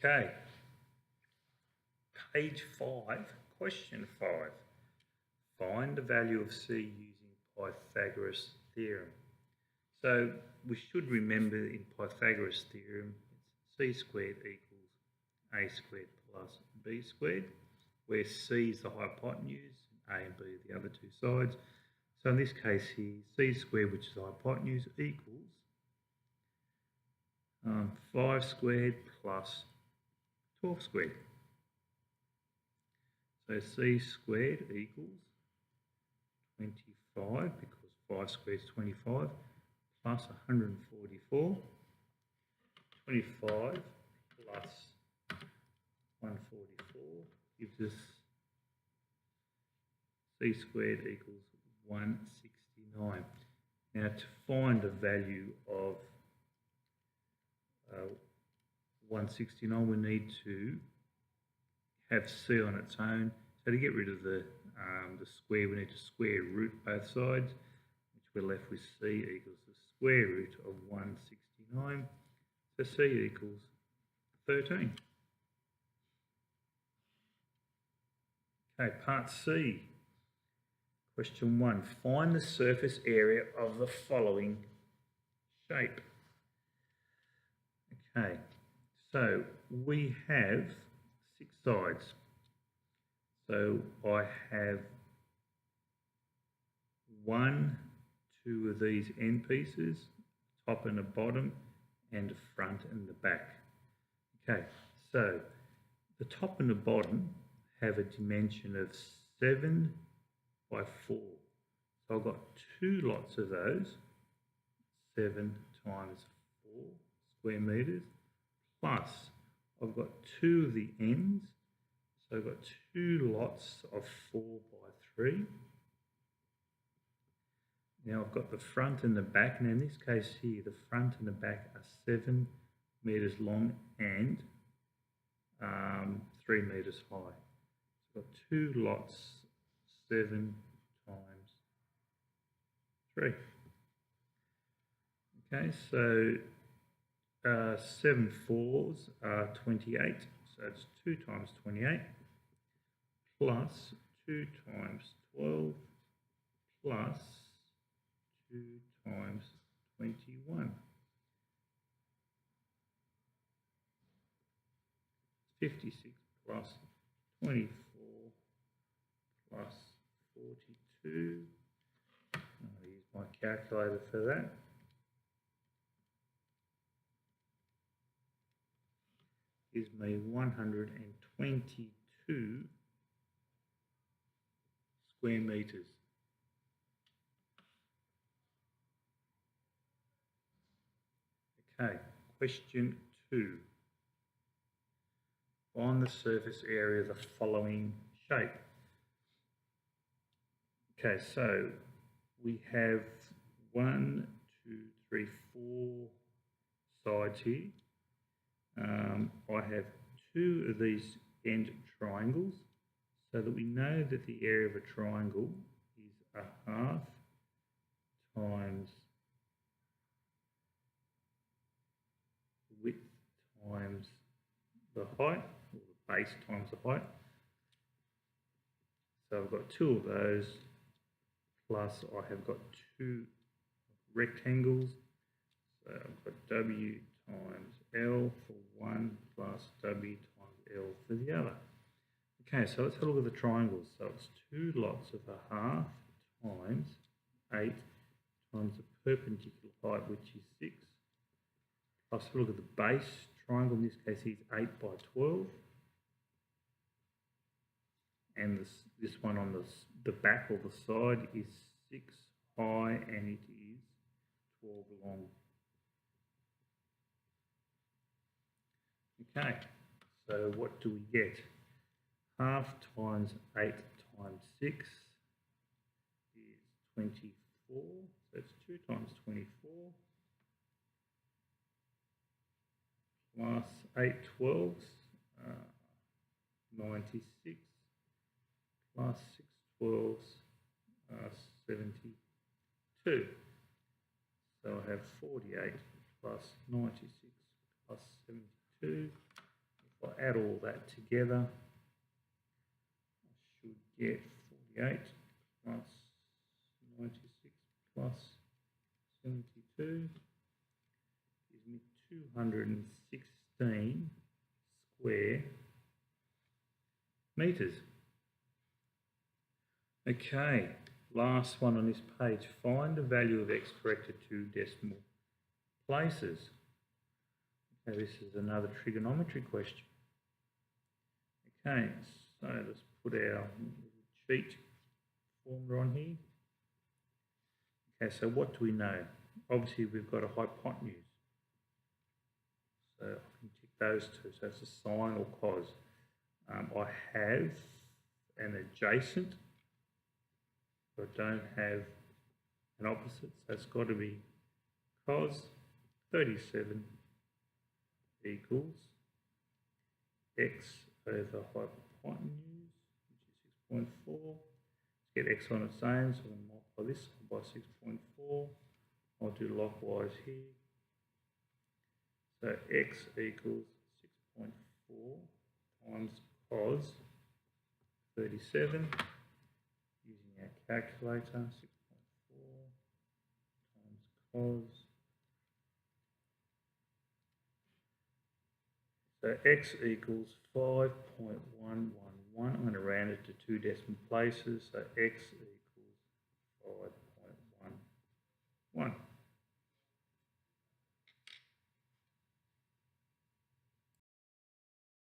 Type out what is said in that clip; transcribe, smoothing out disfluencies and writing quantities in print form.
Okay, page 5, question 5. Find the value of C using Pythagoras' theorem. So we should remember in Pythagoras' theorem, it's C squared equals A squared plus B squared, where C is the hypotenuse, A and B are the other two sides. So in this case here, C squared, which is the hypotenuse, equals 5 squared plus 12 squared. So C squared equals 25, because 5 squared is 25, plus 144. 25 plus 144 gives us C squared equals 169. Now to find the value of 169, we need to have C on its own. So to get rid of the square, we need to square root both sides, which we're left with C equals the square root of 169. So C equals 13. Okay, part C. Question 1. Find the surface area of the following shape. Okay, so we have 6 sides. So I have 1, 2 of these end pieces, top and the bottom, and the front and the back. Okay, so the top and the bottom have a dimension of 7 by 4. So I've got 2 lots of those, 7 times 4 square metres, plus I've got 2 of the ends, so I've got 2 lots of 4 by 3. Now I've got the front and the back, and in this case here, the front and the back are 7 metres long and 3 metres high. So I've got 2 lots, 7 times 3. Okay, so 7 fours are 28, so it's 2 times 28, plus 2 times 12, plus 2 times 21. 56 plus 24 plus 42. I'll use my calculator for that. Gives me 122 square metres. Okay, question 2. Find the surface area of the following shape. Okay, so we have 1, 2, 3, 4 sides here. I have 2 of these end triangles, so that we know that the area of a triangle is a half times width times the height, or the base times the height. So I've got 2 of those, plus I have got 2 rectangles. So I've got W times L for one, plus W times L for the other. Okay, so let's have a look at the triangles. So it's 2 lots of a half times 8 times the perpendicular height, which is 6. Let's have a look at the base triangle. In this case, is 8 by 12. And this one on the back or the side is 6 high, and it is 12 long. Okay, so what do we get? Half times 8 times 6 is 24, so it's 2 times 24, plus 8 12s, 96, plus 6 12s, 72. So I have 48 plus 96 plus 72. If add all that together, I should get 48 plus 96 plus 72 gives me 216 square meters. Okay, last one on this page. Find the value of x corrected to decimal places. Okay, this is another trigonometry question. Okay, so let's put our cheat formula on here. Okay, so what do we know? Obviously, we've got a hypotenuse. So I can tick those two. So it's a sine or cos. I have an adjacent, but I don't have an opposite. So it's got to be cos 37 equals x over hypotenuse, which is 6.4. Let's get x on its own, so I'm going to multiply this by 6.4. I'll do likewise here. So x equals 6.4 times cos 37, using our calculator, 6.4 times cos. So x equals 5.111. I'm going to round it to 2 decimal places. So x equals 5.11.